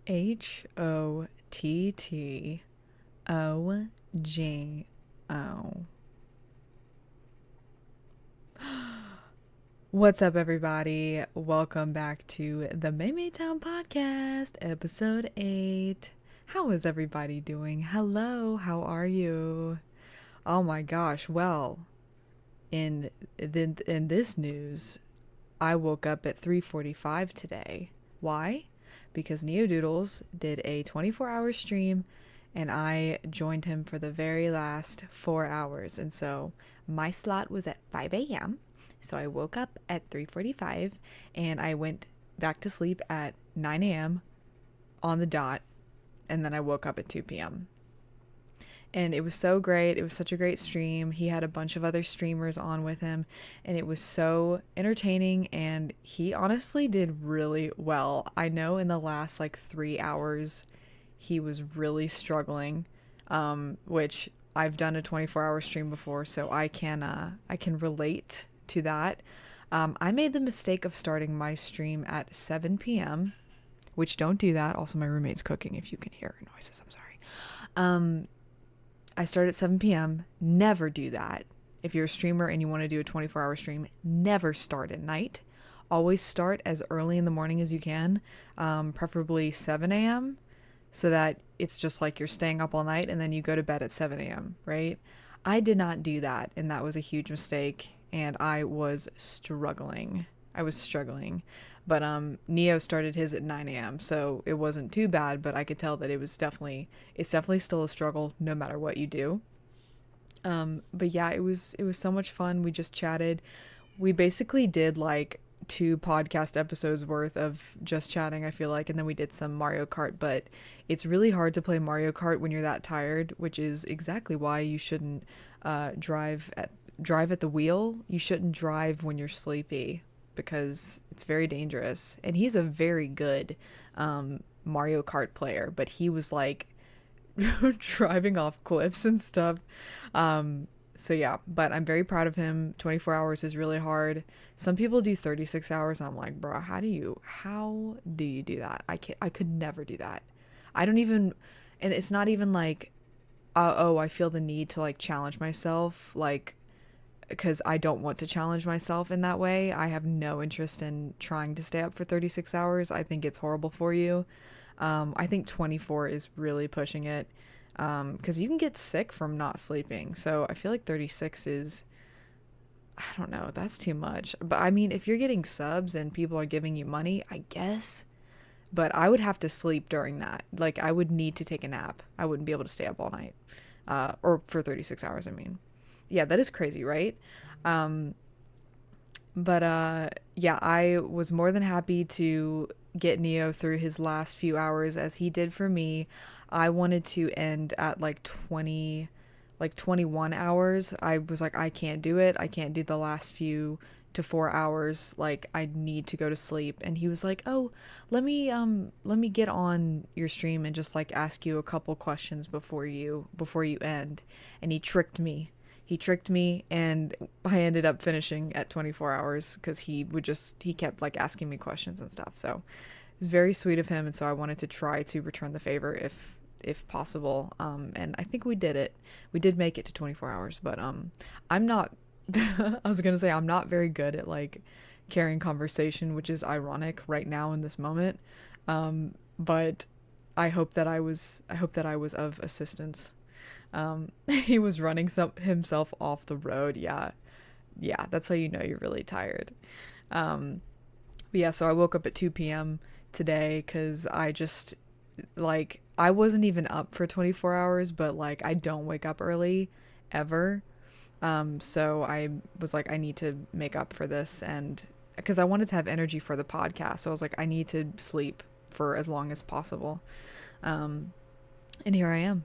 HOTTOGO. What's up, everybody? Welcome back to the MaeMaeTown podcast, episode 8. How is everybody doing? Hello, how are you? Oh my gosh, well, in this news, I woke up at 3:45 today. Why? Because Neodoodles did a 24-hour stream and I joined him for the very last 4 hours. And so my slot was at 5 a.m. So I woke up at 3:45 and I went back to sleep at 9 a.m. on the dot, and then I woke up at 2 p.m. And it was so great. It was such a great stream. He had a bunch of other streamers on with him, and it was so entertaining, and he honestly did really well. I know in the last 3 hours he was really struggling, which I've done a 24-hour stream before, so I can relate to that. I made the mistake of starting my stream at 7 p.m., which don't do that. Also, my roommate's cooking if you can hear noises. I'm sorry. I start at 7 p.m. Never do that. If you're a streamer and you want to do a 24-hour stream, never start at night. Always start as early in the morning as you can, preferably 7 a.m., so that it's just like you're staying up all night and then you go to bed at 7 a.m., right? I did not do that, and that was a huge mistake, and I was struggling. But Neo started his at 9 a.m., so it wasn't too bad, but I could tell that it's definitely still a struggle no matter what you do. But yeah, it was so much fun. We just chatted. We basically did 2 podcast episodes worth of just chatting, I feel like, and then we did some Mario Kart, but it's really hard to play Mario Kart when you're that tired, which is exactly why you shouldn't drive at the wheel. You shouldn't drive when you're sleepy, because it's very dangerous. And he's a very good Mario Kart player, but he was driving off cliffs and stuff. So yeah, but I'm very proud of him. 24 hours is really hard. Some people do 36 hours, and I'm like, bro, how do you do that? I could never do that. I don't even, and it's not even I feel the need to challenge myself, because I don't want to challenge myself in that way. I have no interest in trying to stay up for 36 hours. I think it's horrible for you. I think 24 is really pushing it, because you can get sick from not sleeping. So I feel like 36 is, I don't know, that's too much. But I mean, if you're getting subs and people are giving you money, I guess. But I would have to sleep during that. I would need to take a nap. I wouldn't be able to stay up all night. Or for 36 hours, I mean. Yeah, that is crazy, right? Yeah, I was more than happy to get Neo through his last few hours as he did for me. I wanted to end at 21 hours. I was like, I can't do it. I can't do the last few to 4 hours. I need to go to sleep. And he was like, oh, let me get on your stream and just ask you a couple questions before you end. And he tricked me, and I ended up finishing at 24 hours because he kept asking me questions and stuff. So it was very sweet of him, and so I wanted to try to return the favor if possible. And I think we did it. We did make it to 24 hours, but I'm not I was gonna say I'm not very good at carrying conversation, which is ironic right now in this moment. But I hope that I was of assistance. He was running himself off the road. Yeah, that's how you know you're really tired. But yeah, so I woke up at 2 p.m. today because I just I wasn't even up for 24 hours, but I don't wake up early ever. So I was I need to make up for this, and because I wanted to have energy for the podcast, so I was I need to sleep for as long as possible. And here I am.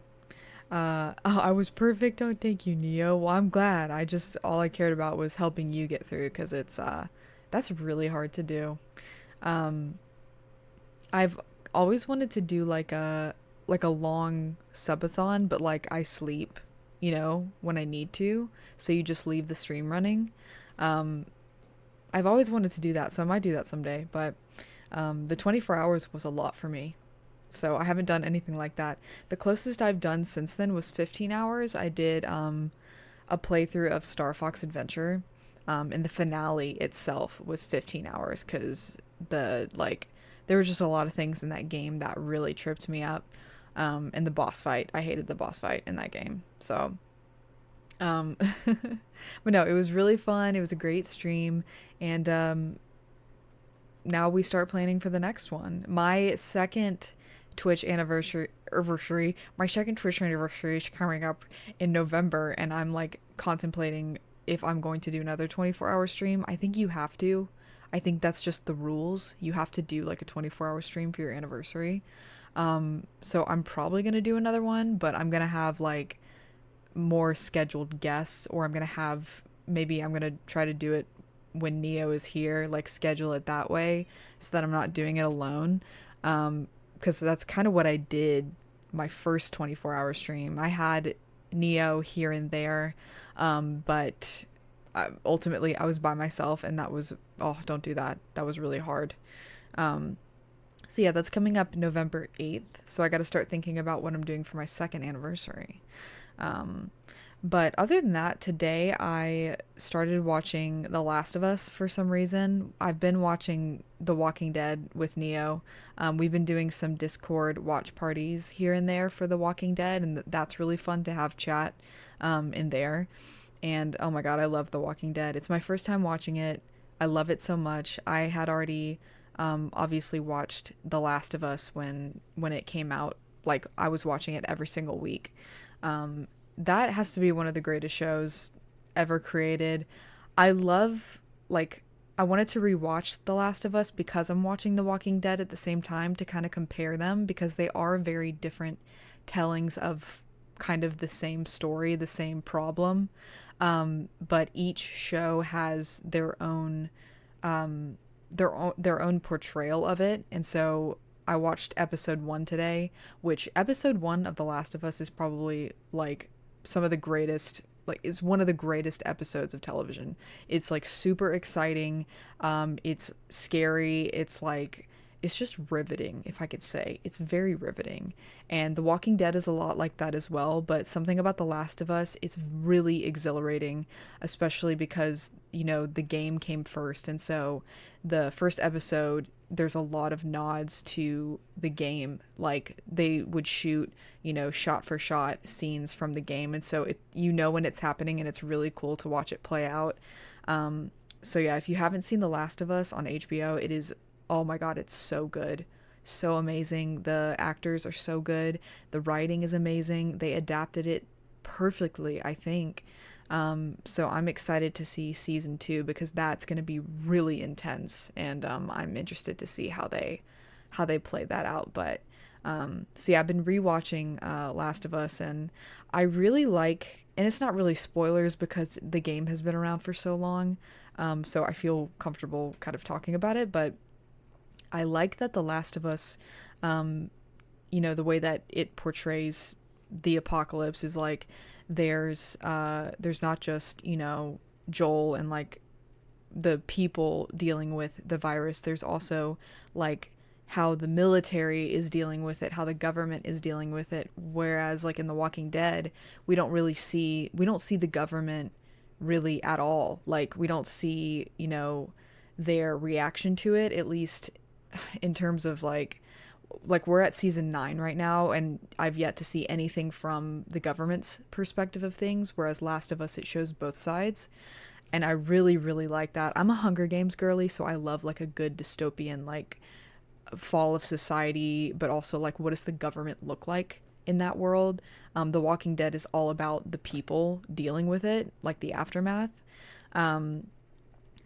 Oh, I was perfect. Oh, thank you, Neo. Well, I'm glad. All I cared about was helping you get through, because that's really hard to do. I've always wanted to do a long subathon, but I sleep, when I need to. So you just leave the stream running. I've always wanted to do that, so I might do that someday. But the 24 hours was a lot for me. So I haven't done anything like that. The closest I've done since then was 15 hours. I did a playthrough of Star Fox Adventure, and the finale itself was 15 hours because there were just a lot of things in that game that really tripped me up. And the boss fight, I hated the boss fight in that game. So, um, but no, it was really fun. It was a great stream, and now we start planning for the next one. My second Twitch anniversary, my second Twitch anniversary is coming up in November, and I'm like contemplating if I'm going to do another 24-hour stream. I think you have to. I think that's just the rules. You have to do like a 24-hour stream for your anniversary. So I'm probably going to do another one, but I'm going to have like more scheduled guests, or maybe I'm going to try to do it when Neo is here, like schedule it that way so that I'm not doing it alone. Because that's kind of what I did my first 24-hour stream. I had Neo here and there, but ultimately I was by myself, and don't do that. That was really hard. So yeah, that's coming up November 8th. So I got to start thinking about what I'm doing for my second anniversary. But other than that, today I started watching The Last of Us for some reason. I've been watching The Walking Dead with Neo. We've been doing some Discord watch parties here and there for The Walking Dead, and that's really fun to have chat in there. And oh my god, I love The Walking Dead. It's my first time watching it. I love it so much. I had already obviously watched The Last of Us when it came out. Like, I was watching it every single week. That has to be one of the greatest shows ever created. I wanted to rewatch The Last of Us because I'm watching The Walking Dead at the same time to kind of compare them, because they are very different tellings of kind of the same story, the same problem. But each show has their own portrayal of it. And so I watched episode 1 today, which episode 1 of The Last of Us is probably like is one of the greatest episodes of television. It's like super exciting. It's scary. It's just riveting, if I could say. It's very riveting. And The Walking Dead is a lot like that as well, but something about The Last of Us, it's really exhilarating, especially because, the game came first. And so the first episode, there's a lot of nods to the game. Like, they would shoot, shot for shot scenes from the game. And so when it's happening, and it's really cool to watch it play out. So yeah, if you haven't seen The Last of Us on HBO, it is, oh my god, it's so good. So amazing. The actors are so good. The writing is amazing. They adapted it perfectly, I think. So I'm excited to see season 2, because that's going to be really intense, and I'm interested to see how they play that out. But so yeah, I've been rewatching Last of Us, and I really like, and it's not really spoilers because the game has been around for so long, so I feel comfortable kind of talking about it, but I like that The Last of Us, the way that it portrays the apocalypse is like, there's not just, Joel and like the people dealing with the virus. There's also like how the military is dealing with it, how the government is dealing with it. Whereas like in The Walking Dead, we don't see the government really at all. Like, we don't see, their reaction to it, at least in terms of like we're at season 9 right now, and I've yet to see anything from the government's perspective of things, whereas Last of Us, it shows both sides, and I really, really like that. I'm a Hunger Games girly, so I love like a good dystopian, like, fall of society, but also like, what does the government look like in that world? The Walking Dead is all about the people dealing with it, like the aftermath.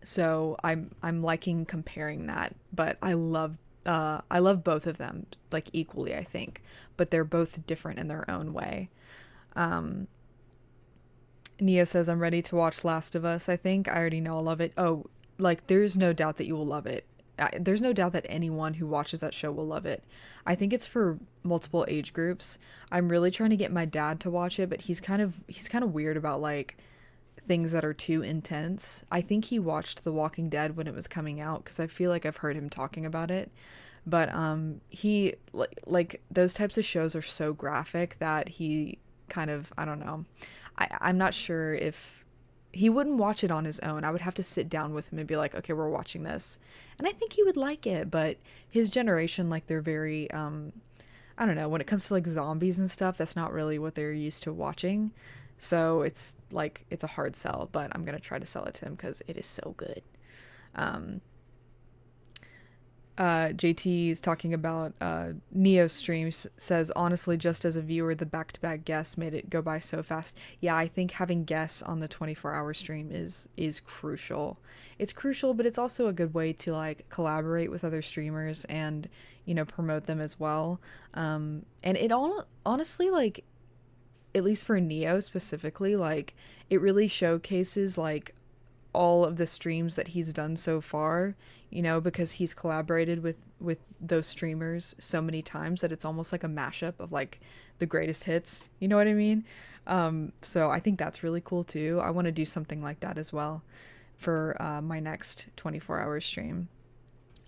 So I'm liking comparing that, but I love both of them like equally, I think, but they're both different in their own way. Nia says, I'm ready to watch Last of Us. I think I already know I'll love it. Oh, like, there's no doubt that you will love it. There's no doubt that anyone who watches that show will love it. I think it's for multiple age groups. I'm really trying to get my dad to watch it, but he's kind of weird about like things that are too intense. I think he watched The Walking Dead when it was coming out, because I feel like I've heard him talking about it. But he like those types of shows are so graphic that he kind of, I don't know. I'm not sure if he wouldn't watch it on his own. I would have to sit down with him and be like, okay, we're watching this. And I think he would like it, but his generation, like, they're very, I don't know, when it comes to like zombies and stuff, that's not really what they're used to watching. So it's like, it's a hard sell, but I'm going to try to sell it to him because it is so good. Um, JT is talking about Neo streams, says, honestly, just as a viewer, the back-to-back guests made it go by so fast. Yeah, I think having guests on the 24-hour stream is crucial. It's crucial, but it's also a good way to like collaborate with other streamers and, you know, promote them as well. And it all honestly, like, at least for Neo specifically, like, it really showcases like all of the streams that he's done so far, you know, because he's collaborated with those streamers so many times that it's almost like a mashup of like the greatest hits, you know what I mean? So I think that's really cool too. I want to do something like that as well for my next 24-hour stream.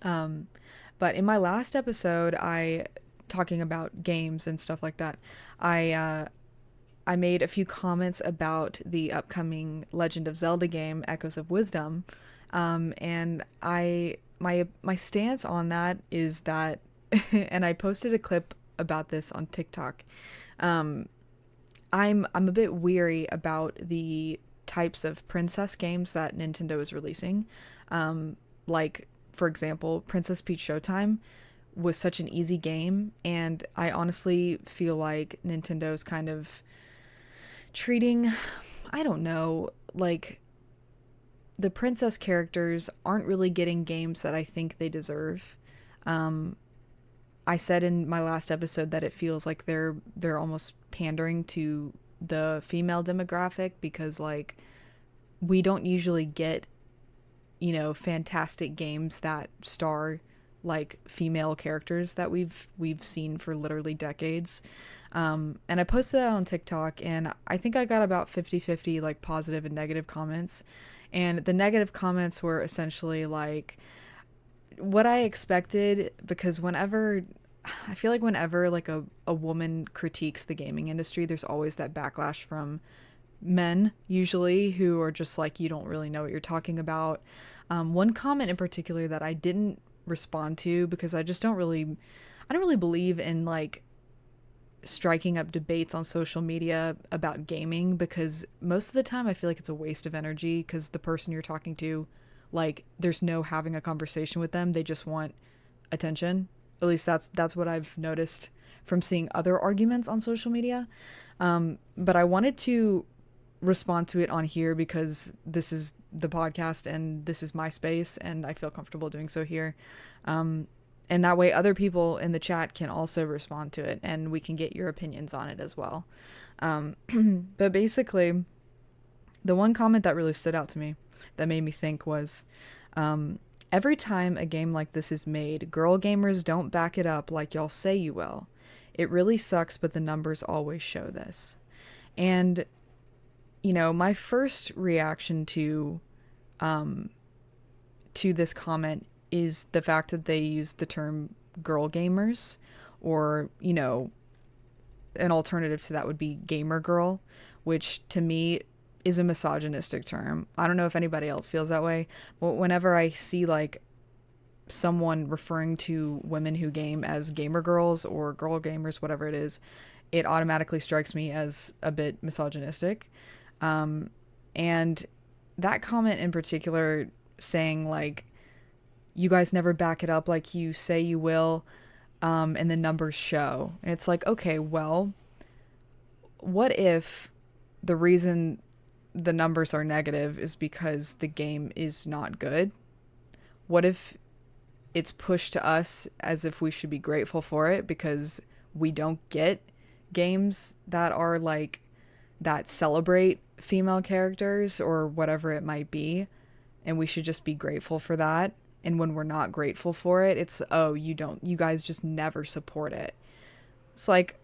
But in my last episode, I talking about games and stuff like that, I made a few comments about the upcoming Legend of Zelda game, Echoes of Wisdom, and my stance on that is that, and I posted a clip about this on TikTok. I'm a bit weary about the types of princess games that Nintendo is releasing. Like, for example, Princess Peach Showtime was such an easy game, and I honestly feel like Nintendo's kind of treating, I don't know, like, the princess characters aren't really getting games that I think they deserve. I said in my last episode that it feels like they're almost pandering to the female demographic because, like, we don't usually get, you know, fantastic games that star like female characters that we've seen for literally decades. And I posted that on TikTok, and I think I got about 50-50 like positive and negative comments. And the negative comments were essentially like what I expected, because I feel like whenever like a woman critiques the gaming industry, there's always that backlash from men, usually, who are just like, you don't really know what you're talking about. One comment in particular that I didn't respond to because I don't really believe in like striking up debates on social media about gaming, because most of the time I feel like it's a waste of energy, because the person you're talking to, like, there's no having a conversation with them, they just want attention. At least that's what I've noticed from seeing other arguments on social media. But I wanted to respond to it on here because this is the podcast and this is my space and I feel comfortable doing so here. And that way other people in the chat can also respond to it and we can get your opinions on it as well. But basically, the one comment that really stood out to me that made me think was, every time a game like this is made, girl gamers don't back it up like y'all say you will. It really sucks, but the numbers always show this. And, you know, my first reaction to this comment is the fact that they use the term girl gamers, or, you know, an alternative to that would be gamer girl, which to me is a misogynistic term. I don't know if anybody else feels that way, but whenever I see like someone referring to women who game as gamer girls or girl gamers, whatever it is, it automatically strikes me as a bit misogynistic. And that comment in particular, saying like, you guys never back it up like you say you will, and the numbers show. And it's like, okay, well, what if the reason the numbers are negative is because the game is not good? What if it's pushed to us as if we should be grateful for it because we don't get games that are like, that celebrate female characters or whatever it might be, and we should just be grateful for that? And when we're not grateful for it, it's, oh, you guys just never support it. It's like,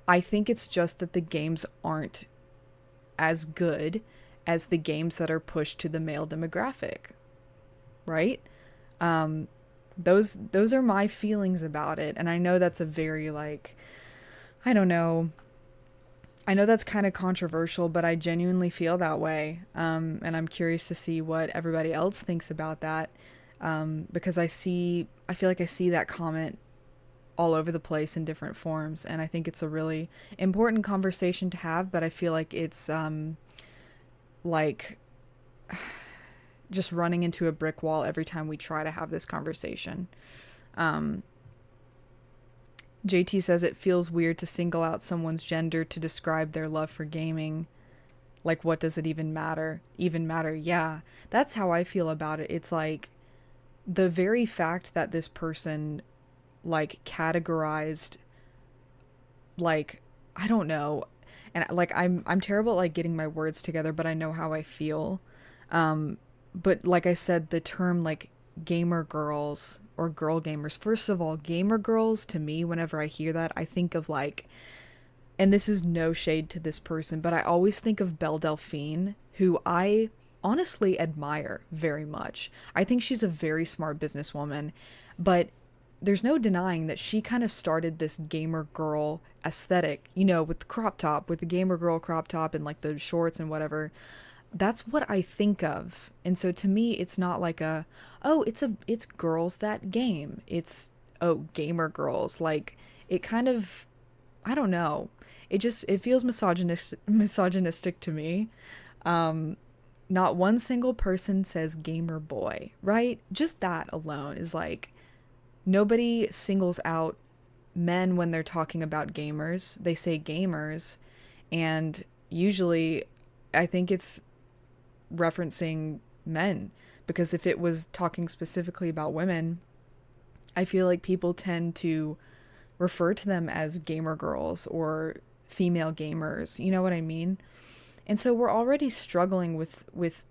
I think it's just that the games aren't as good as the games that are pushed to the male demographic, right? those are my feelings about it. And I know that's a very like, I don't know. I know that's kind of controversial, but I genuinely feel that way. And I'm curious to see what everybody else thinks about that. Because I feel like I see that comment all over the place in different forms. And I think it's a really important conversation to have, but I feel like it's, like just running into a brick wall every time we try to have this conversation. Um, JT says it feels weird to single out someone's gender to describe their love for gaming. Like, what does it even matter? Even matter? Yeah, that's how I feel about it. It's like the very fact that this person, like, categorized, like, I don't know. And like, I'm terrible at like getting my words together, but I know how I feel. But like I said, the term like gamer girls or girl gamers, first of all, gamer girls to me, whenever I hear that, I think of like, and this is no shade to this person, but I always think of Belle Delphine, who I honestly admire very much. I think she's a very smart businesswoman, but there's no denying that she kind of started this gamer girl aesthetic, you know, with the crop top, with the gamer girl crop top and like the shorts and whatever. That's what I think of. And so to me, it's not like it's girls that game. It's, oh, gamer girls. Like, it kind of, I don't know. It feels misogynistic to me. Not one single person says gamer boy, right? Just that alone is like, nobody singles out men when they're talking about gamers. They say gamers, and usually I think it's referencing men, because if it was talking specifically about women, I feel like people tend to refer to them as gamer girls or female gamers. You know what I mean? And so we're already struggling with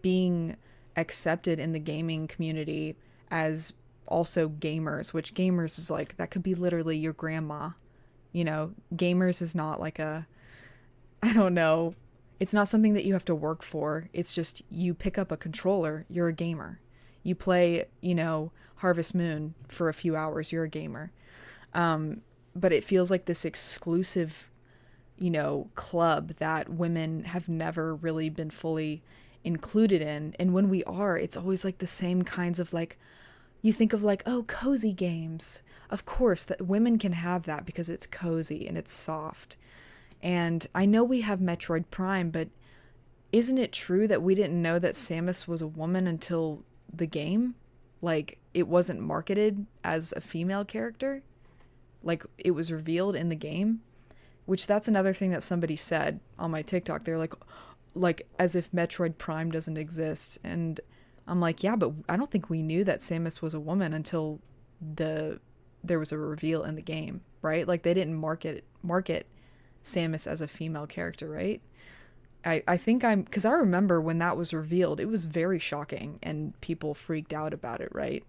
being accepted in the gaming community as also gamers, which gamers is like, that could be literally your grandma. You know, gamers is not like a, I don't know, it's not something that you have to work for. It's just you pick up a controller, you're a gamer. You play, you know, Harvest Moon for a few hours, you're a gamer. But it feels like this exclusive, you know, club that women have never really been fully included in. And when we are, it's always like the same kinds of like, you think of like, oh, cozy games. Of course, that women can have that because it's cozy and it's soft. And I know we have Metroid Prime, but isn't it true that we didn't know that Samus was a woman until the game? Like, it wasn't marketed as a female character? Like, it was revealed in the game? Which, that's another thing that somebody said on my TikTok. They're like as if Metroid Prime doesn't exist. And I'm like, yeah, but I don't think we knew that Samus was a woman until there was a reveal in the game, right? Like, they didn't market Samus as a female character, right? I think because I remember when that was revealed, it was very shocking and people freaked out about it, right?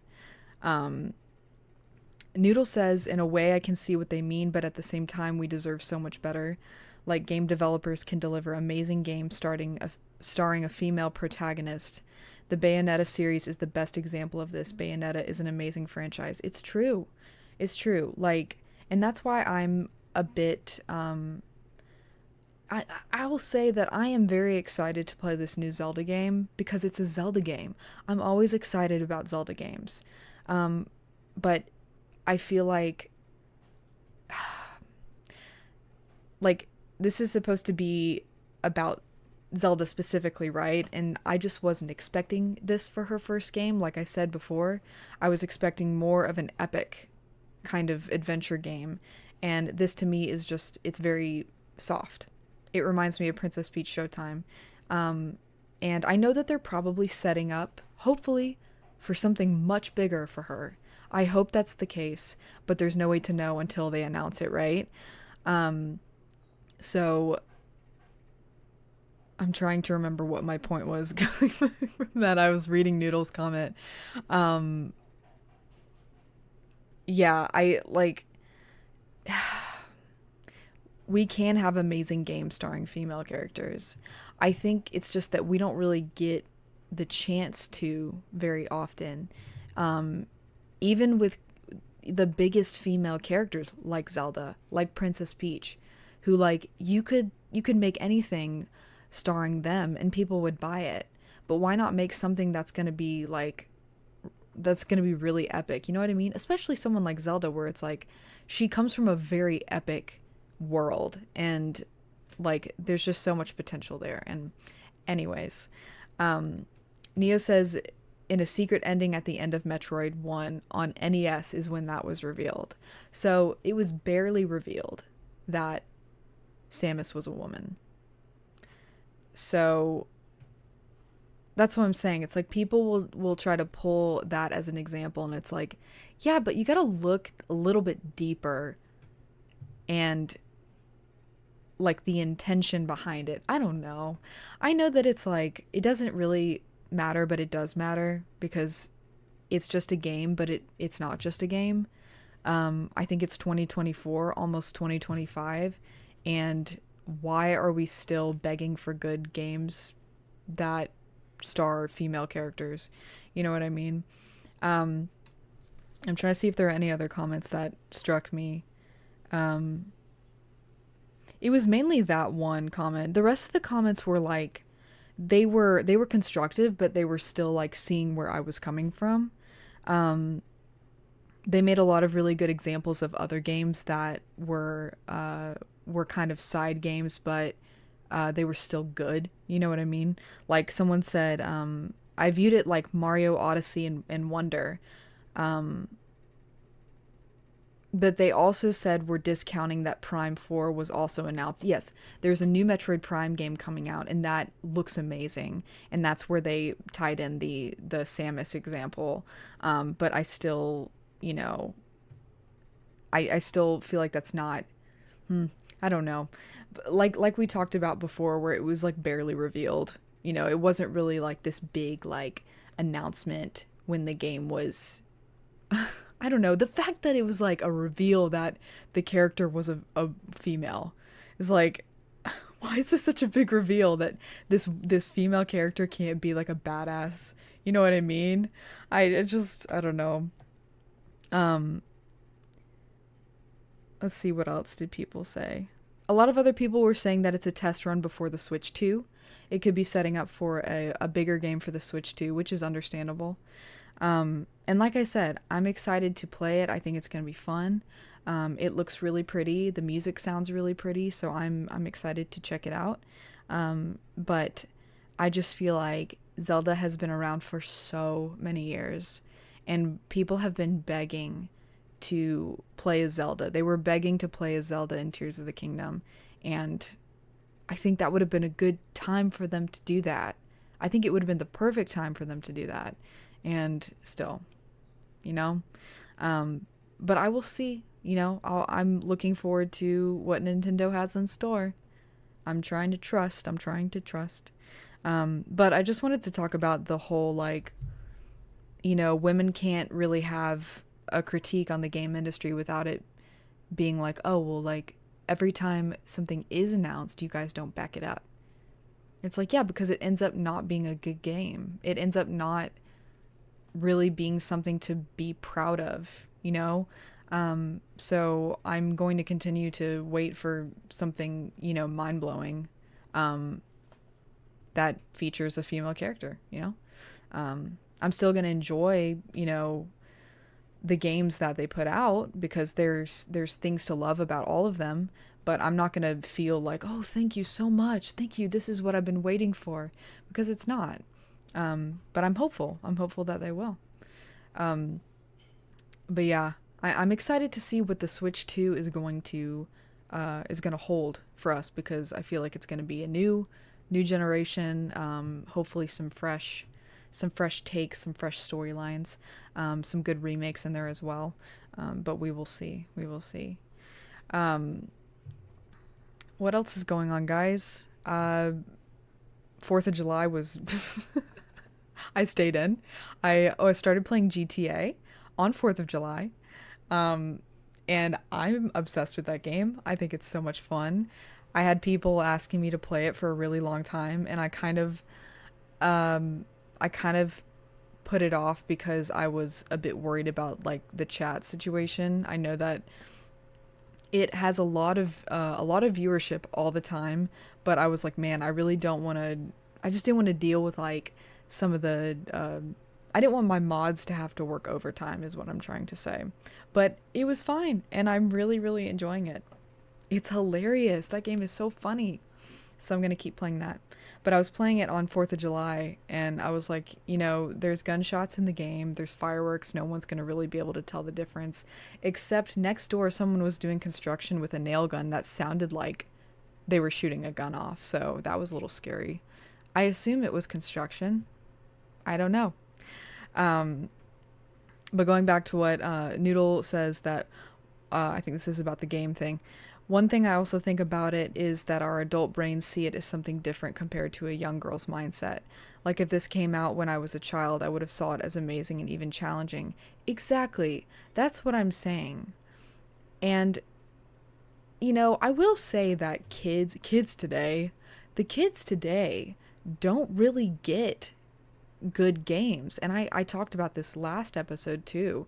Noodle says, in a way I can see what they mean, but at the same time we deserve so much better. Like, game developers can deliver amazing games starring a female protagonist. The Bayonetta series is the best example of this. Bayonetta is an amazing franchise. It's true. It's true. Like, and that's why I'm a bit, I will say that I am very excited to play this new Zelda game because it's a Zelda game. I'm always excited about Zelda games. But I feel like this is supposed to be about Zelda specifically, right? And I just wasn't expecting this for her first game. Like I said before, I was expecting more of an epic kind of adventure game. And this to me is just, it's very soft. It reminds me of Princess Peach Showtime. And I know that they're probably setting up, hopefully, for something much bigger for her. I hope that's the case, but there's no way to know until they announce it, right? So I'm trying to remember what my point was that I was reading Noodle's comment. Yeah, I like we can have amazing games starring female characters. I think it's just that we don't really get the chance to very often. even with the biggest female characters like Zelda, like Princess Peach, who like you could make anything starring them and people would buy it. But why not make something that's going to be really epic? You know what I mean? Especially someone like Zelda, where it's like she comes from a very epic world, and like there's just so much potential there. And anyways, Neo says in a secret ending at the end of Metroid 1 on NES is when that was revealed. So it was barely revealed that Samus was a woman. So that's what I'm saying. It's like people will try to pull that as an example, and it's like, yeah, but you got to look a little bit deeper and like the intention behind it. I don't know. I know that it's like it doesn't really matter, but it does matter because it's just a game, but it's not just a game. I think it's 2024, almost 2025, and why are we still begging for good games that star female characters? You know what I mean? I'm trying to see if there are any other comments that struck me. It was mainly that one comment. The rest of the comments were like they were constructive, but they were still like seeing where I was coming from. They made a lot of really good examples of other games that were kind of side games, but they were still good. You know what I mean? Like someone said, I viewed it like Mario Odyssey and Wonder. But they also said we're discounting that Prime 4 was also announced. Yes, there's a new Metroid Prime game coming out, and that looks amazing. And that's where they tied in the Samus example. But I still, I still feel like that's not, I don't know. Like we talked about before, where it was like barely revealed. It wasn't really like this big like announcement when the game was I don't know. The fact that it was like a reveal that the character was a female is like, why is this such a big reveal that this female character can't be like a badass? You know what I mean? I don't know. Let's see, what else did people say? A lot of other people were saying that it's a test run before the Switch 2. It could be setting up for a bigger game for the Switch 2, which is understandable. And like I said, I'm excited to play it. I think it's going to be fun. It looks really pretty. The music sounds really pretty, so I'm excited to check it out. But I just feel like Zelda has been around for so many years, and people have been begging to play as Zelda. They were begging to play as Zelda in Tears of the Kingdom, and I think that would have been a good time for them to do that. I think it would have been the perfect time for them to do that. And still, but I will see, I'm looking forward to what Nintendo has in store. I'm trying to trust. But I just wanted to talk about the whole, like, women can't really have a critique on the game industry without it being like, oh, well, like, every time something is announced, you guys don't back it up. It's like, yeah, because it ends up not being a good game. It ends up not really being something to be proud of, so I'm going to continue to wait for something, mind-blowing, that features a female character, I'm still going to enjoy, the games that they put out, because there's things to love about all of them, but I'm not going to feel like, oh, thank you so much, thank you, this is what I've been waiting for, because it's not. But I'm hopeful that they will. But yeah, I'm excited to see what the Switch 2 is going to hold for us, because I feel like it's going to be a new generation. Hopefully some fresh takes, some fresh storylines, some good remakes in there as well. But we will see. What else is going on, guys? 4th of July was I stayed in. I started playing GTA on 4th of July. And I'm obsessed with that game. I think it's so much fun. I had people asking me to play it for a really long time, and I kind of put it off because I was a bit worried about like the chat situation. I know that it has a lot of viewership all the time, but I was like, man, I really don't want to. I just didn't want to deal with like some of the. I didn't want my mods to have to work overtime, is what I'm trying to say. But it was fine, and I'm really, really enjoying it. It's hilarious. That game is so funny. So I'm going to keep playing that. But I was playing it on 4th of July, and I was like, you know, there's gunshots in the game, there's fireworks, no one's going to really be able to tell the difference. Except next door, someone was doing construction with a nail gun that sounded like they were shooting a gun off, so that was a little scary. I assume it was construction. I don't know. Um, but going back to what Noodle says that I think this is about the game thing. One thing I also think about it is that our adult brains see it as something different compared to a young girl's mindset. Like if this came out when I was a child, I would have saw it as amazing and even challenging. Exactly. That's what I'm saying. And you know, I will say that the kids today don't really get good games. And I talked about this last episode too.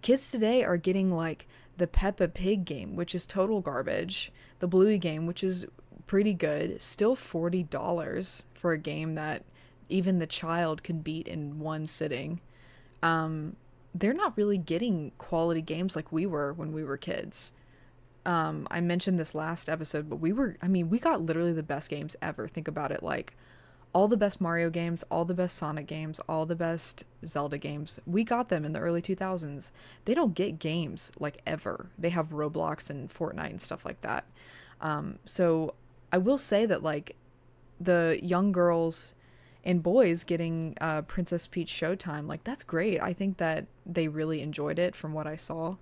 Kids today are getting like the Peppa Pig game, which is total garbage, the Bluey game, which is pretty good, still $40 for a game that even the child could beat in one sitting. They're not really getting quality games like we were when we were kids. I mentioned this last episode, but we got literally the best games ever. Think about it, like all the best Mario games, all the best Sonic games, all the best Zelda games. We got them in the early 2000s. They don't get games like ever. They have Roblox and Fortnite and stuff like that. So I will say that like the young girls and boys getting Princess Peach Showtime, like that's great. I think that they really enjoyed it from what I saw.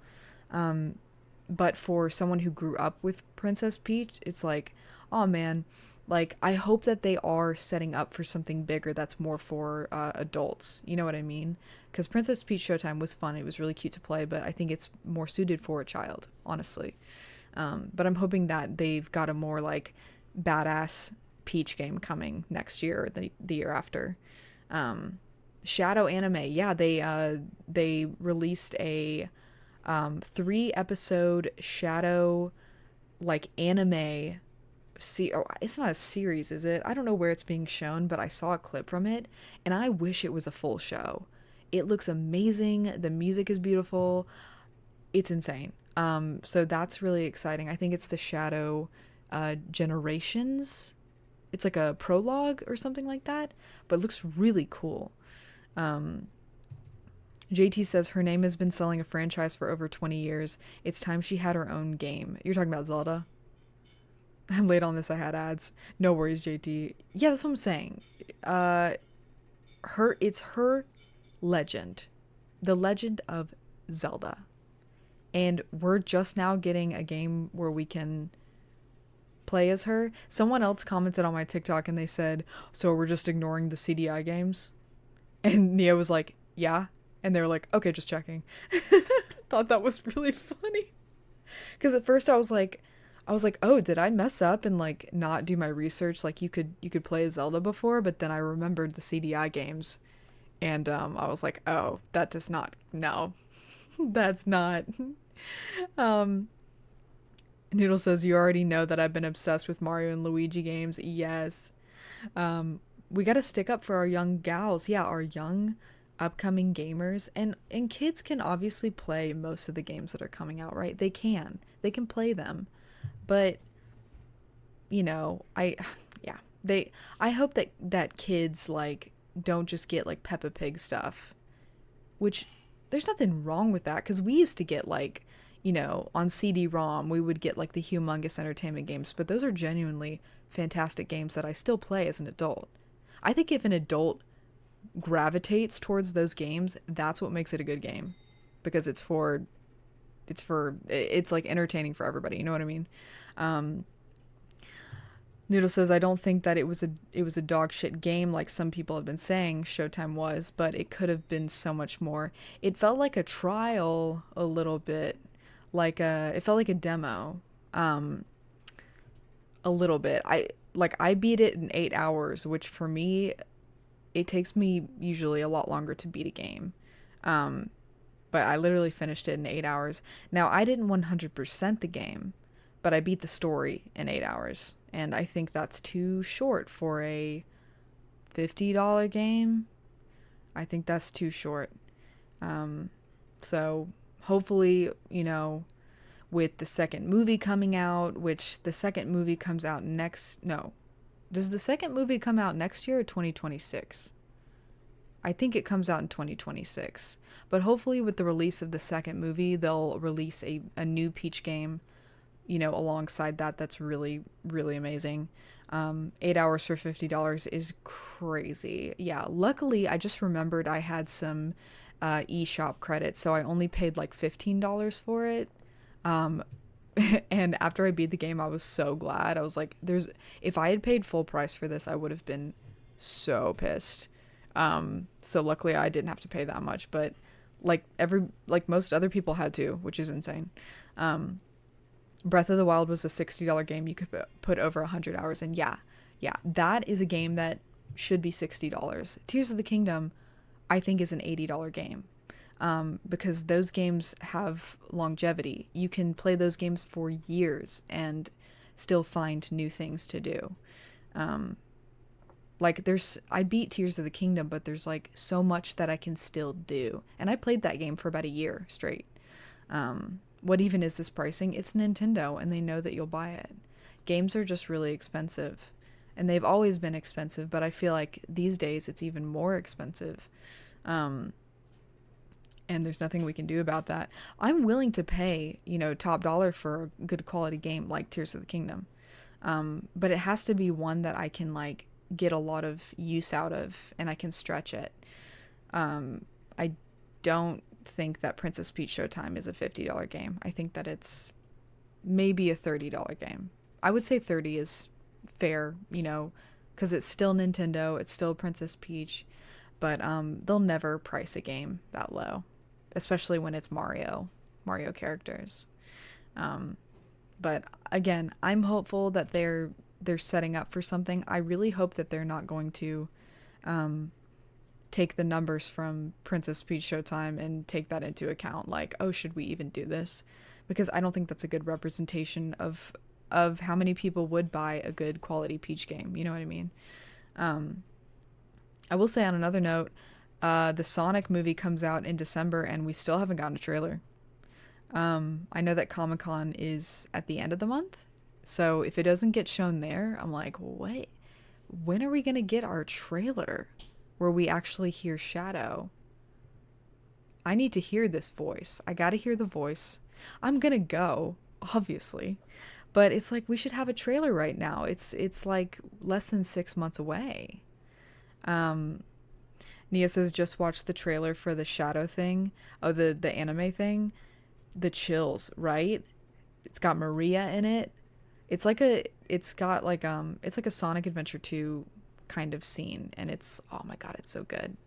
But for someone who grew up with Princess Peach, it's like, oh man, like I hope that they are setting up for something bigger that's more for adults. You know what I mean? Because Princess Peach Showtime was fun. It was really cute to play, but I think it's more suited for a child, honestly. But I'm hoping that they've got a more like badass Peach game coming next year or the year after. Shadow Anime, yeah, they released a 3-episode Shadow like anime. It's not a series, is it? I don't know where it's being shown, but I saw a clip from it, and I wish it was a full show. It looks amazing. The music is beautiful. It's insane. So that's really exciting. I think it's the Shadow Generations. It's like a prologue or something like that, but it looks really cool. JT says her name has been selling a franchise for over 20 years. It's time she had her own game. You're talking about Zelda? I'm late on this. I had ads. No worries, JT. Yeah, that's what I'm saying. It's her legend. The Legend of Zelda. And we're just now getting a game where we can play as her. Someone else commented on my TikTok and they said, so we're just ignoring the CDI games? And Nia was like, yeah. And they were like, okay, just checking. Thought that was really funny. Because at first I was like, oh, did I mess up and like not do my research? Like you could play as Zelda before, but then I remembered the CDI games, and I was like, oh, that does not, no, that's not. Noodle says you already know that I've been obsessed with Mario and Luigi games. Yes, we got to stick up for our young gals. Yeah, our young upcoming gamers, and kids can obviously play most of the games that are coming out, right? They can play them. But, you know, I hope that kids, like, don't just get, like, Peppa Pig stuff. Which, there's nothing wrong with that, because we used to get, like, you know, on CD-ROM, we would get, like, the Humongous Entertainment games, but those are genuinely fantastic games that I still play as an adult. I think if an adult gravitates towards those games, that's what makes it a good game. Because it's like entertaining for everybody, you know what I mean? Noodle says I don't think that it was a dog shit game like some people have been saying Showtime was, but it could have been so much more. It felt like a trial a little bit, it felt like a demo, a little bit. I beat it in 8 hours, which for me it takes me usually a lot longer to beat a game. But I literally finished it in 8 hours. Now, I didn't 100% the game, but I beat the story in 8 hours. And I think that's too short for a $50 game. I think that's too short. So hopefully, with the second movie coming out, which the second movie comes out no. Does the second movie come out next year or 2026? I think it comes out in 2026. But hopefully with the release of the second movie, they'll release a new Peach game, alongside that. That's really, really amazing. 8 hours for $50 is crazy. Yeah, luckily I just remembered I had some eShop credits, so I only paid like $15 for it. And after I beat the game, I was so glad. I was like, if I had paid full price for this, I would have been so pissed. So luckily I didn't have to pay that much, but like most other people had to, which is insane. Breath of the Wild was a $60 game you could put over 100 hours in. Yeah, that is a game that should be $60. Tears of the Kingdom, I think, is an $80 game. Because those games have longevity. You can play those games for years and still find new things to do. I beat Tears of the Kingdom, but there's like so much that I can still do. And I played that game for about a year straight. What even is this pricing? It's Nintendo, and they know that you'll buy it. Games are just really expensive, and they've always been expensive, but I feel like these days it's even more expensive. And there's nothing we can do about that. I'm willing to pay, top dollar for a good quality game like Tears of the Kingdom. But it has to be one that I can like get a lot of use out of, and I can stretch it. I don't think that Princess Peach Showtime is a $50 game. I think that it's maybe a $30 game. I would say 30 is fair, because it's still Nintendo, it's still Princess Peach, but they'll never price a game that low, especially when it's Mario characters. But again, I'm hopeful that they're setting up for something. I really hope that they're not going to take the numbers from Princess Peach Showtime and take that into account. Like, oh, should we even do this? Because I don't think that's a good representation of how many people would buy a good quality Peach game. You know what I mean? I will say on another note, the Sonic movie comes out in December and we still haven't gotten a trailer. I know that Comic-Con is at the end of the month. So if it doesn't get shown there, I'm like, wait, when are we going to get our trailer where we actually hear Shadow? I need to hear this voice. I got to hear the voice. I'm going to go, obviously. But it's like we should have a trailer right now. It's like less than 6 months away. Nia says just watch the trailer for the Shadow thing. Oh, the anime thing. The chills, right? It's got Maria in it. It's like a Sonic Adventure 2 kind of scene, and oh my god, it's so good.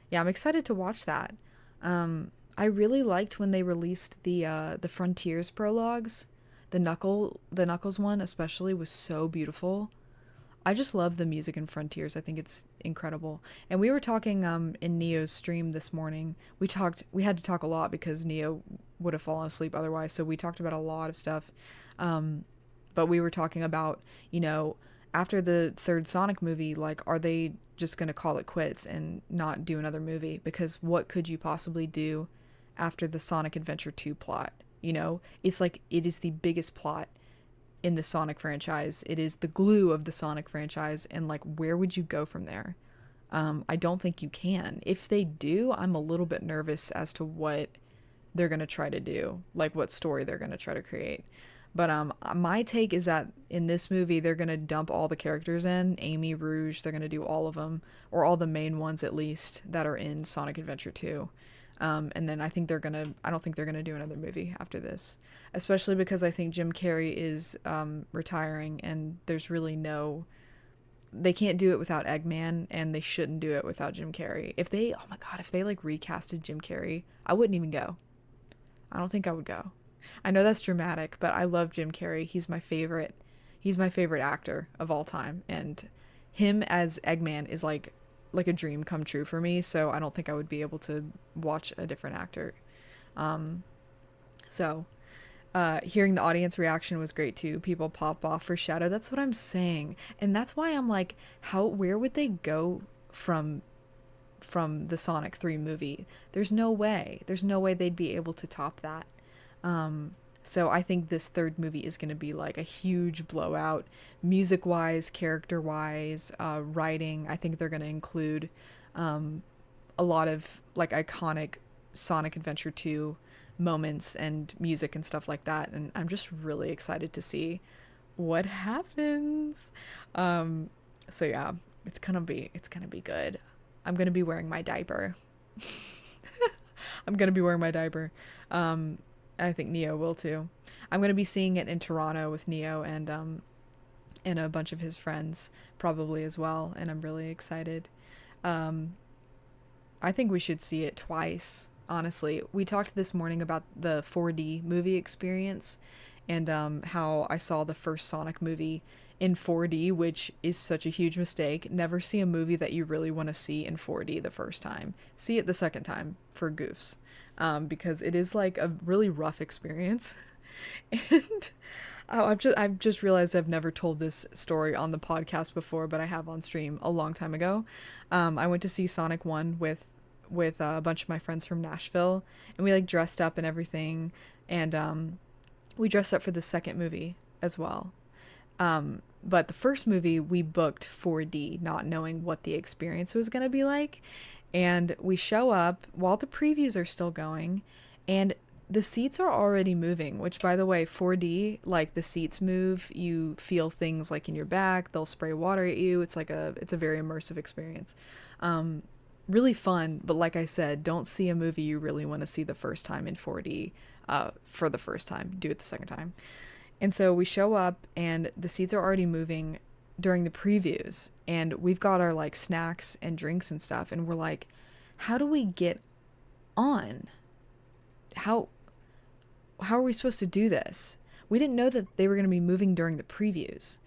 Yeah, I'm excited to watch that. I really liked when they released the Frontiers prologues. The Knuckles one especially was so beautiful. I just love the music in Frontiers. I think it's incredible. And we were talking in Neo's stream this morning. We had to talk a lot because Neo would have fallen asleep otherwise. So we talked about a lot of stuff. But we were talking about, after the third Sonic movie, like, are they just going to call it quits and not do another movie? Because what could you possibly do after the Sonic Adventure 2 plot? It's like, it is the biggest plot in the Sonic franchise. It is the glue of the Sonic franchise. And like, where would you go from there? I don't think you can. If they do, I'm a little bit nervous as to what they're going to try to do, like what story they're going to try to create. But my take is that in this movie, they're going to dump all the characters in. Amy, Rouge, they're going to do all of them, or all the main ones at least, that are in Sonic Adventure 2. And then I don't think they're going to do another movie after this. Especially because I think Jim Carrey is retiring, and there's really they can't do it without Eggman, and they shouldn't do it without Jim Carrey. If they like recasted Jim Carrey, I wouldn't even go. I don't think I would go. I know that's dramatic, but I love Jim Carrey. He's my favorite actor of all time, and him as Eggman is like like a dream come true for me, so I don't think I would be able to watch a different actor. So hearing the audience reaction was great too. People pop off for Shadow. That's what I'm saying, and that's why I'm like, where would they go from the Sonic 3 movie? There's no way. There's no way they'd be able to top that. So I think this third movie is going to be like a huge blowout, music-wise, character-wise, writing. I think they're going to include a lot of like iconic Sonic Adventure 2 moments and music and stuff like that, and I'm just really excited to see what happens. So yeah, it's gonna be good. I'm gonna be wearing my diaper. I'm gonna be wearing my diaper. I think Neo will too. I'm gonna be seeing it in Toronto with Neo and a bunch of his friends probably as well, and I'm really excited. I think we should see it twice, honestly. We talked this morning about the 4D movie experience and how I saw the first Sonic movie in 4D, which is such a huge mistake. Never see a movie that you really want to see in 4D the first time. See it the second time for goofs, because it is like a really rough experience. And I've just realized I've never told this story on the podcast before, but I have on stream a long time ago. I went to see Sonic 1 with a bunch of my friends from Nashville, and we like dressed up and everything, and we dressed up for the second movie as well. But the first movie we booked 4D, not knowing what the experience was going to be like, and we show up while the previews are still going, and the seats are already moving, which, by the way, 4D, like, the seats move, you feel things like in your back, they'll spray water at you, it's a very immersive experience. Really fun, but like I said, don't see a movie you really want to see the first time in 4D for the first time. Do it the second time. And so we show up, and the seats are already moving during the previews, and we've got our, like, snacks and drinks and stuff, and we're like, how do we get on? How are we supposed to do this? We didn't know that they were going to be moving during the previews.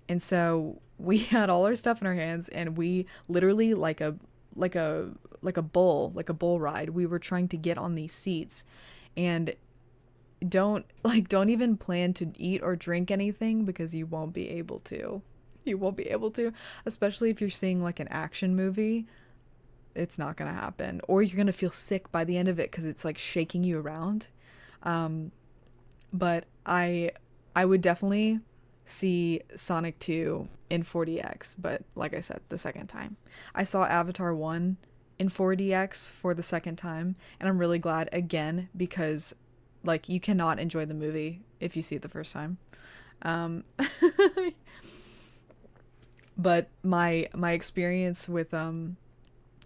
And so we had all our stuff in our hands, and we literally, like a bull ride, we were trying to get on these seats. And don't even plan to eat or drink anything, because you won't be able to. You won't be able to, especially if you're seeing like an action movie. It's not gonna happen, or you're gonna feel sick by the end of it because it's like shaking you around. But I would definitely see Sonic 2 in 4DX, but like I said, the second time. I saw Avatar 1 in 4DX for the second time, and I'm really glad, again, because like you cannot enjoy the movie if you see it the first time. But my experience with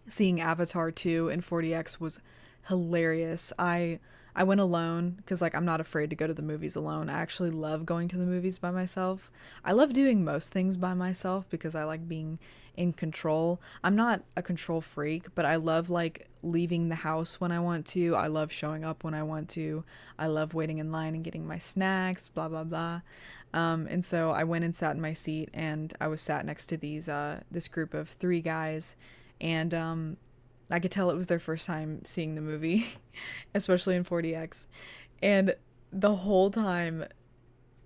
seeing Avatar 2 in 4DX was hilarious. I went alone because, like, I'm not afraid to go to the movies alone. I actually love going to the movies by myself. I love doing most things by myself because I like being in control. I'm not a control freak, but I love, like, leaving the house when I want to. I love showing up when I want to. I love waiting in line and getting my snacks, blah, blah, blah. And so I went and sat in my seat, and I was sat next to this group of 3 guys, and I could tell it was their first time seeing the movie, especially in 4DX. And the whole time,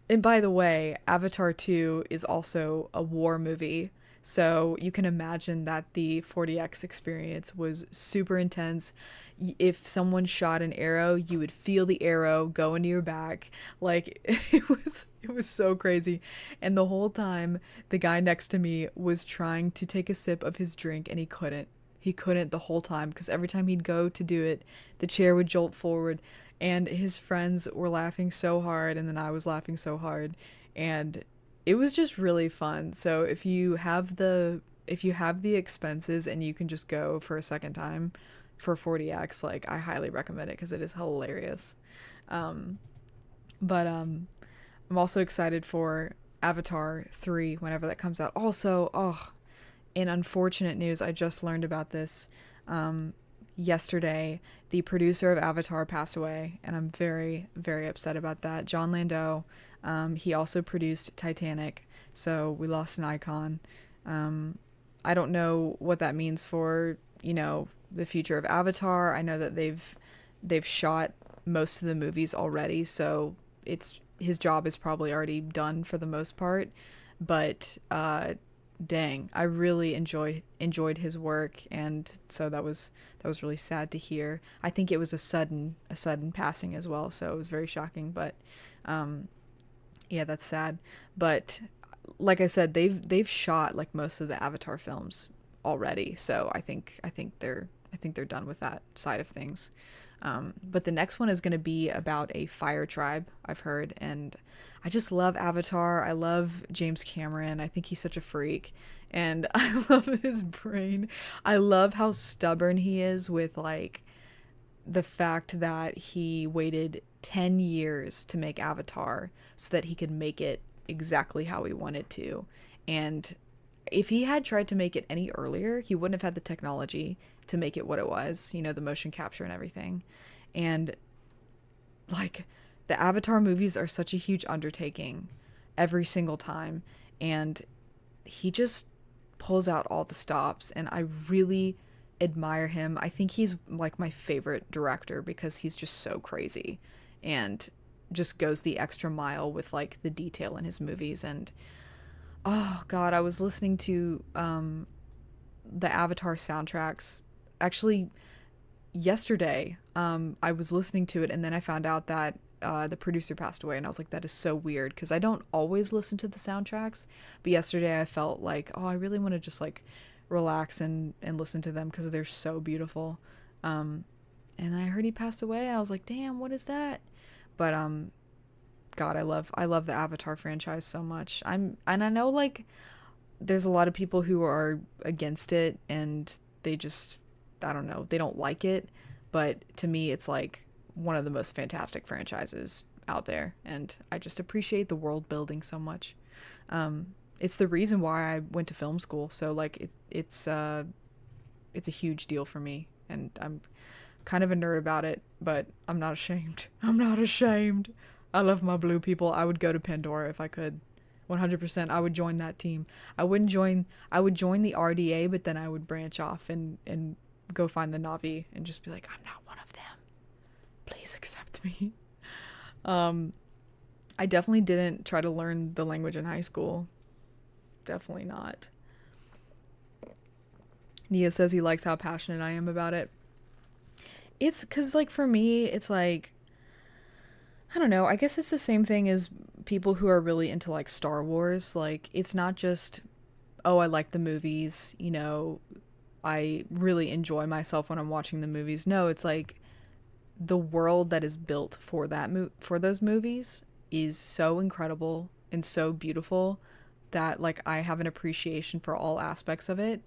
and by the way, Avatar 2 is also a war movie, so you can imagine that the 4DX experience was super intense. If someone shot an arrow, you would feel the arrow go into your back. Like, it was so crazy. And the whole time, the guy next to me was trying to take a sip of his drink, and he couldn't. He couldn't the whole time, because every time he'd go to do it, the chair would jolt forward, and his friends were laughing so hard, and then I was laughing so hard, and it was just really fun. So if you have the expenses and you can just go for a second time for 4DX, like, I highly recommend it because it is hilarious. But I'm also excited for Avatar 3 whenever that comes out. Also, in unfortunate news, I just learned about this yesterday. The producer of Avatar passed away, and I'm very, very upset about that. John Landau. He also produced Titanic, so we lost an icon. I don't know what that means for, the future of Avatar. I know that they've shot most of the movies already, so it's his job is probably already done for the most part. But dang, I really enjoyed his work, and so that was really sad to hear. I think it was a sudden passing as well, so it was very shocking. But yeah, that's sad. But like I said, they've shot like most of the Avatar films already, so I think they're done with that side of things. But the next one is going to be about a fire tribe, I've heard, and I just love Avatar. I love James Cameron. I think he's such a freak, and I love his brain. I love how stubborn he is with like the fact that he waited 10 years to make Avatar so that he could make it exactly how he wanted to. And if he had tried to make it any earlier, he wouldn't have had the technology to make it what it was, the motion capture and everything. And like the Avatar movies are such a huge undertaking every single time, and he just pulls out all the stops, and I really admire him. I think he's like my favorite director because he's just so crazy and just goes the extra mile with like the detail in his movies. And oh god, I was listening to the Avatar soundtracks actually yesterday. I was listening to it, and then I found out that the producer passed away, and I was like, that is so weird because I don't always listen to the soundtracks. But yesterday I felt like, oh, I really want to just like relax and listen to them because they're so beautiful. And I heard he passed away, and I was like, damn, what is that? But God, I love the Avatar franchise so much. And I know like there's a lot of people who are against it, and they just, I don't know, they don't like it. But to me, it's like one of the most fantastic franchises out there, and I just appreciate the world building so much. It's the reason why I went to film school, so like it's a huge deal for me, and I'm kind of a nerd about it, but I'm not ashamed. I'm not ashamed. I love my blue people. I would go to Pandora if I could. 100%. I would join that team. I would join the RDA, but then I would branch off and go find the Na'vi and just be like, I'm not one of them. Please accept me. I definitely didn't try to learn the language in high school. Definitely not. Nia says he likes how passionate I am about it. It's because, like, for me, it's like, I don't know, I guess it's the same thing as people who are really into, like, Star Wars. Like, it's not just, oh, I like the movies, I really enjoy myself when I'm watching the movies. No, it's like the world that is built for for those movies is so incredible and so beautiful that like I have an appreciation for all aspects of it.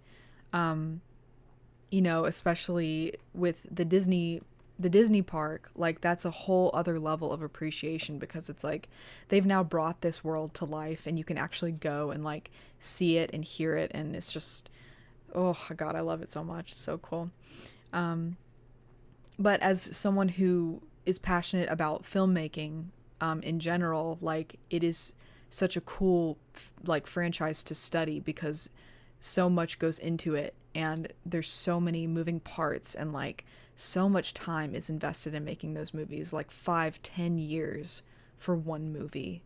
Especially with the Disney park, like that's a whole other level of appreciation because it's like they've now brought this world to life and you can actually go and like see it and hear it, and it's just, oh god, I love it so much. It's so cool. But as someone who is passionate about filmmaking in general, like it is such a cool like franchise to study because so much goes into it, and there's so many moving parts, and like so much time is invested in making those movies, like 5-10 years for one movie.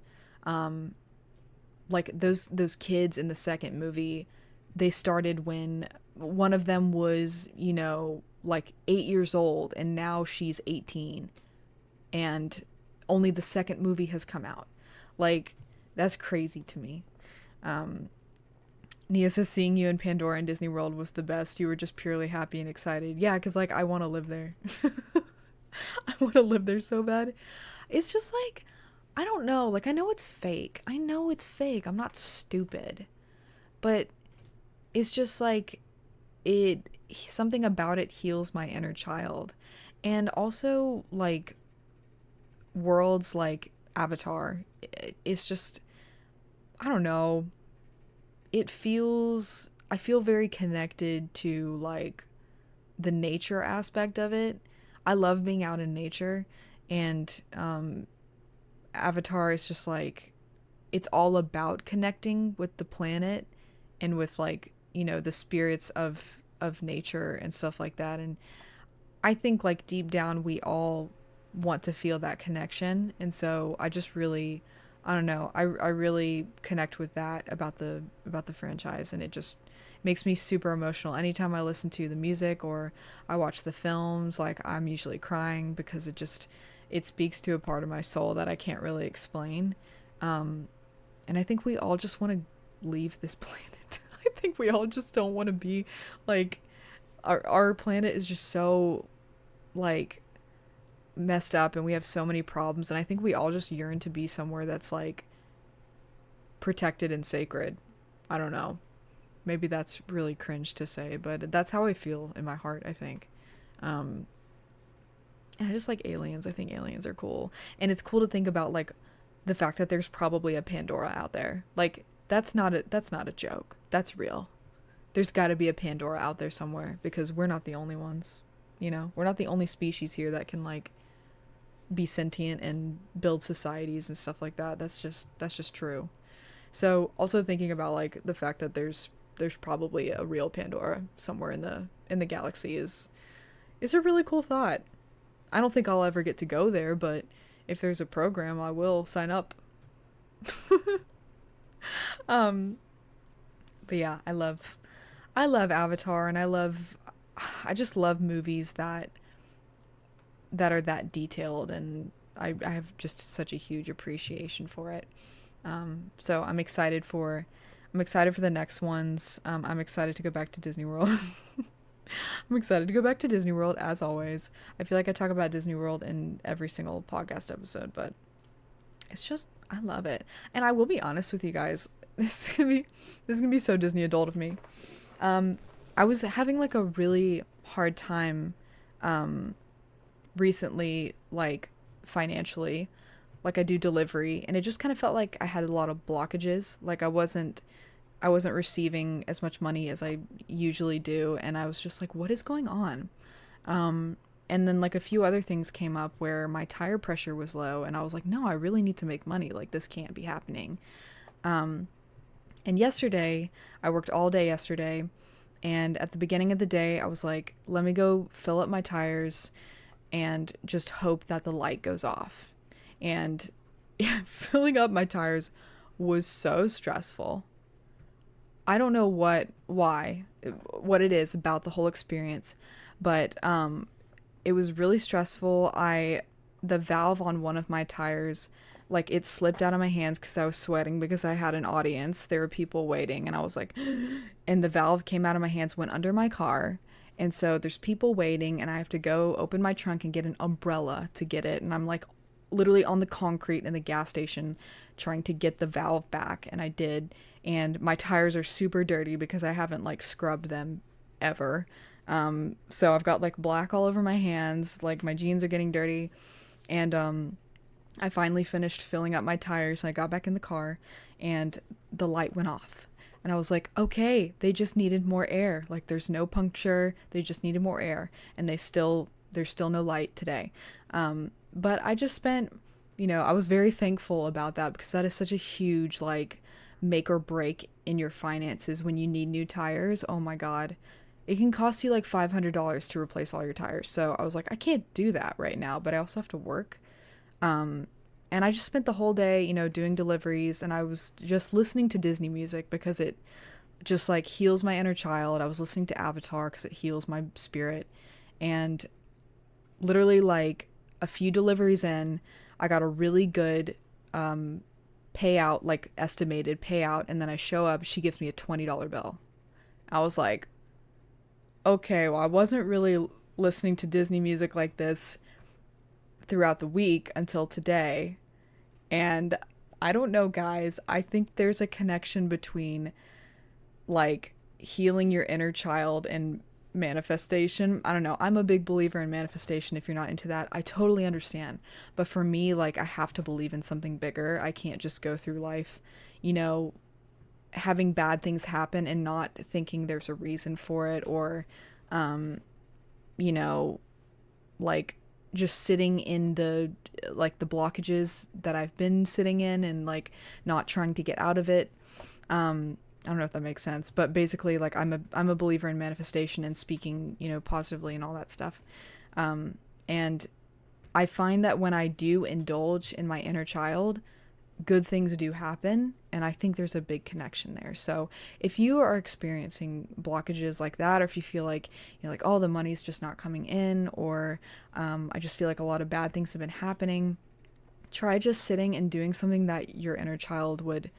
Like those kids in the second movie, they started when one of them was, like 8 years old, and now she's 18, and only the second movie has come out. Like, that's crazy to me. Nia says seeing you in Pandora and Disney World was the best. You were just purely happy and excited. Yeah, because, like, I want to live there. I want to live there so bad. It's just, like, I don't know. Like, I know it's fake. I'm not stupid. But it's just, like, something about it heals my inner child. And also, like, worlds like Avatar, it's just, I don't know, I feel very connected to like the nature aspect of it. I love being out in nature, and Avatar is just like, it's all about connecting with the planet and with like, the spirits of nature and stuff like that. And I think like deep down we all want to feel that connection. And so I just really, I don't know, I really connect with that about the franchise, and it just makes me super emotional. Anytime I listen to the music or I watch the films, like I'm usually crying because it speaks to a part of my soul that I can't really explain. And I think we all just want to leave this planet. I think we all just don't want to be like our planet is just so like messed up, and we have so many problems, and I think we all just yearn to be somewhere that's like protected and sacred. I don't know. Maybe that's really cringe to say, but that's how I feel in my heart, I think. And I just like aliens. I think aliens are cool. And it's cool to think about like the fact that there's probably a Pandora out there. Like that's not a joke. That's real. There's got to be a Pandora out there somewhere, because we're not the only ones. We're not the only species here that can like be sentient and build societies and stuff like that. That's just true. So also thinking about like the fact that there's probably a real Pandora somewhere in the galaxy is a really cool thought. I don't think I'll ever get to go there, but if there's a program, I will sign up. um but yeah, I love Avatar, and I just love movies that are that detailed, and I have just such a huge appreciation for it. So I'm excited for the next ones. I'm excited to go back to Disney World. I'm excited to go back to Disney World as always. I feel like I talk about Disney World in every single podcast episode, but it's just, I love it. And I will be honest with you guys. This is gonna be so Disney adult of me. I was having like a really hard time recently, like financially. Like I do delivery, and it just kind of felt like I had a lot of blockages. Like I wasn't receiving as much money as I usually do, and I was just like, what is going on? And then like a few other things came up where my tire pressure was low, and I was like, no, I really need to make money. Like this can't be happening. And yesterday, I worked all day yesterday, and at the beginning of the day, I was like, let me go fill up my tires and just hope that the light goes off. And filling up my tires was so stressful. I don't know what it is about the whole experience, but it was really stressful. The valve on one of my tires, like it slipped out of my hands because I was sweating because I had an audience. There were people waiting, and I was like, and the valve came out of my hands, went under my car. And so there's people waiting, and I have to go open my trunk and get an umbrella to get it. And I'm like literally on the concrete in the gas station trying to get the valve back, and I did. And my tires are super dirty because I haven't like scrubbed them ever. So I've got like black all over my hands, like my jeans are getting dirty. And I finally finished filling up my tires, and I got back in the car, and the light went off. And I was like, okay, they just needed more air. Like there's no puncture, they just needed more air. And there's still no light today. But I just spent, I was very thankful about that, because that is such a huge like make or break in your finances when you need new tires. Oh my God. It can cost you like $500 to replace all your tires. So I was like, I can't do that right now, but I also have to work. And I just spent the whole day, doing deliveries, and I was just listening to Disney music because it just like heals my inner child. I was listening to Avatar because it heals my spirit. And literally like a few deliveries in, I got a really good payout, like estimated payout, and then I show up, she gives me a $20 bill. I was like, okay, well, I wasn't really listening to Disney music like this throughout the week until today. And I don't know, guys, I think there's a connection between like healing your inner child and manifestation. I don't know. I'm a big believer in manifestation. If you're not into that, I totally understand. But for me, like I have to believe in something bigger. I can't just go through life, having bad things happen and not thinking there's a reason for it, or like just sitting in the blockages that I've been sitting in and like not trying to get out of it. I don't know if that makes sense, but basically, like, I'm a believer in manifestation and speaking, positively and all that stuff. And I find that when I do indulge in my inner child, good things do happen, and I think there's a big connection there. So if you are experiencing blockages like that, or if you feel like you're like, oh, the money's just not coming in, or I just feel like a lot of bad things have been happening, try just sitting and doing something that your inner child would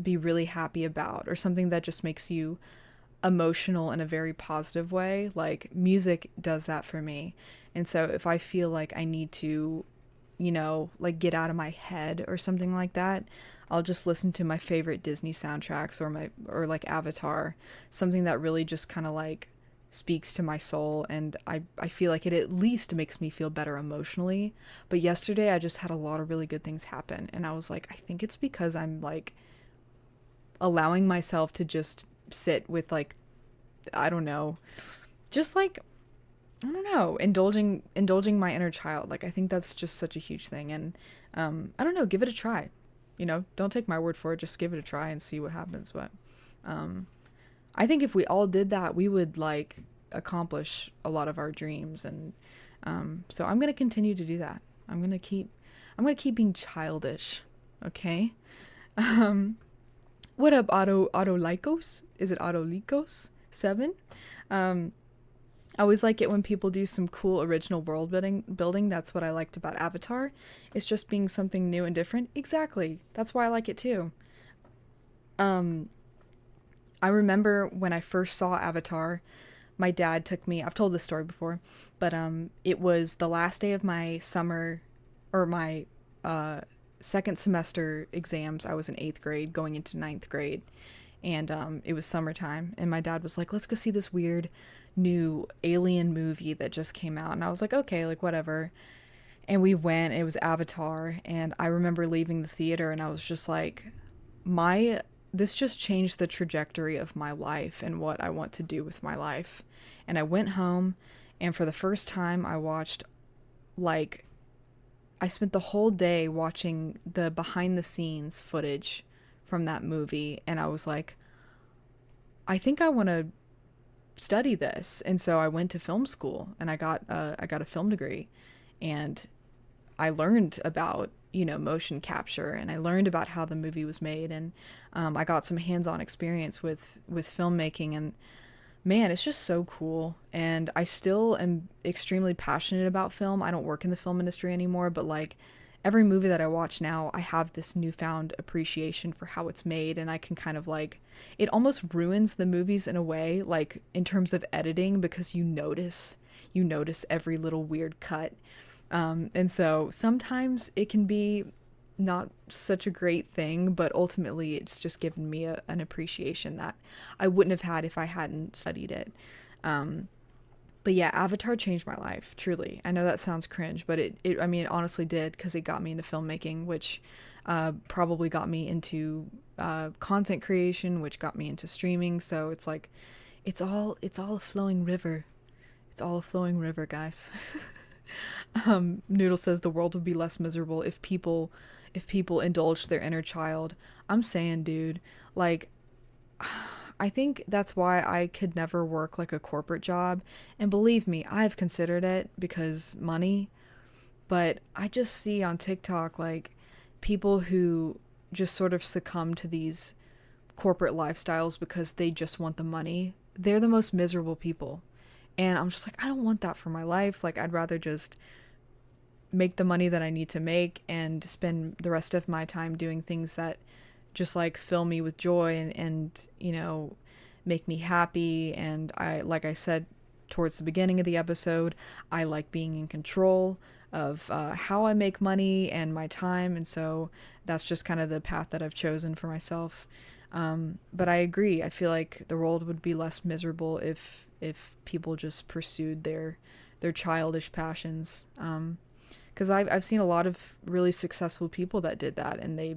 be really happy about, or something that just makes you emotional in a very positive way. Like, music does that for me. And so if I feel like I need to, like, get out of my head or something like that, I'll just listen to my favorite Disney soundtracks, or like Avatar, something that really just kind of like speaks to my soul, and I feel like it at least makes me feel better emotionally. But yesterday I just had a lot of really good things happen, and I was like, I think it's because I'm like allowing myself to just sit with, like, I don't know, just like, I don't know, indulging my inner child. Like, I think that's just such a huge thing. And I don't know, give it a try. Don't take my word for it, just give it a try and see what happens. But I think if we all did that, we would like accomplish a lot of our dreams. And so I'm gonna continue to do that. I'm gonna keep being childish. Okay. What up, Autolycos? Is it Autolycos 7? I always like it when people do some cool original world building. That's what I liked about Avatar. It's just being something new and different. Exactly. That's why I like it too. I remember when I first saw Avatar, my dad took me, I've told this story before, but it was the last day of my summer, or my second semester exams. I was in 8th grade going into 9th grade, and it was summertime, and my dad was like, let's go see this weird new alien movie that just came out. And I was like, okay, like, whatever. And we went, it was Avatar, and I remember leaving the theater and I was just like, this just changed the trajectory of my life and what I want to do with my life. And I went home, and for the first time I watched, like, I spent the whole day watching the behind the scenes footage from that movie, and I was like, I think I want to study this. And so I went to film school, and I got a film degree, and I learned about, motion capture, and I learned about how the movie was made, and I got some hands-on experience with filmmaking, and man, it's just so cool. And I still am extremely passionate about film. I don't work in the film industry anymore, but like, every movie that I watch now, I have this newfound appreciation for how it's made, and I can kind of like, it almost ruins the movies in a way, like in terms of editing, because you notice every little weird cut. And so sometimes it can be not such a great thing, but ultimately it's just given me an appreciation that I wouldn't have had if I hadn't studied it. But yeah, Avatar changed my life, truly. I know that sounds cringe, but it honestly did, because it got me into filmmaking, which probably got me into content creation, which got me into streaming. So it's like, it's all a flowing river. It's all a flowing river, guys. Noodle says the world would be less miserable if people indulged their inner child. I'm saying, dude, like, I think that's why I could never work like a corporate job. And believe me, I've considered it because money. But I just see on TikTok, like, people who just sort of succumb to these corporate lifestyles because they just want the money. They're the most miserable people. And I'm just like, I don't want that for my life. Like, I'd rather just make the money that I need to make and spend the rest of my time doing things that just like fill me with joy and make me happy. And like I said towards the beginning of the episode, I like being in control of how I make money and my time. And so that's just kind of the path that I've chosen for myself. But I agree. I feel like the world would be less miserable if people just pursued their childish passions. Because I've seen a lot of really successful people that did that, and they,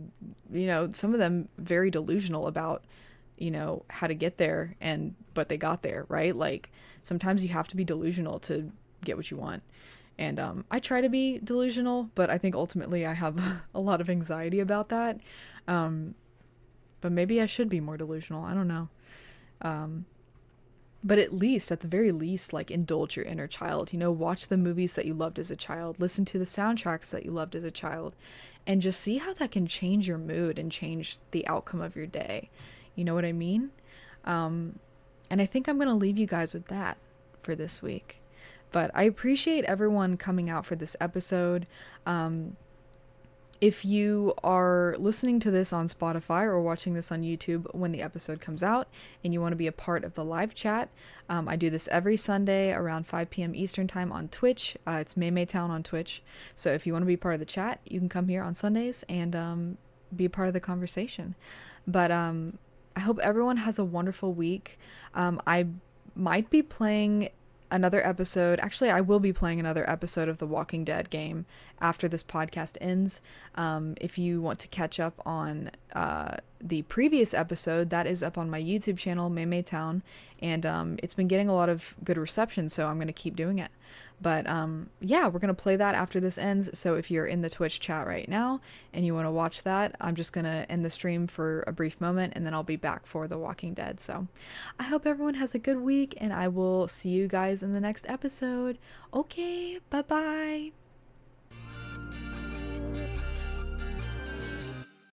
some of them very delusional about, how to get there, but they got there, right? Like, sometimes you have to be delusional to get what you want. And I try to be delusional, but I think ultimately I have a lot of anxiety about that. but maybe I should be more delusional. I don't know. But at least, at the very least, like, indulge your inner child. You know, watch the movies that you loved as a child, listen to the soundtracks that you loved as a child, and just see how that can change your mood and change the outcome of your day. You know what I mean? And I think I'm going to leave you guys with that for this week. But I appreciate everyone coming out for this episode. If you are listening to this on Spotify or watching this on YouTube when the episode comes out and you want to be a part of the live chat, I do this every Sunday around 5 p.m. Eastern time on Twitch. It's MaeMaeTown on Twitch. So if you want to be part of the chat, you can come here on Sundays and be a part of the conversation. But I hope everyone has a wonderful week. I might be playing another episode. Actually, I will be playing another episode of the Walking Dead game after this podcast ends. If you want to catch up on the previous episode, that is up on my YouTube channel, MaeMaeTown, and it's been getting a lot of good reception, so I'm going to keep doing it. But yeah, we're going to play that after this ends. So if you're in the Twitch chat right now and you want to watch that, I'm just going to end the stream for a brief moment and then I'll be back for The Walking Dead. So I hope everyone has a good week and I will see you guys in the next episode. Okay, bye-bye.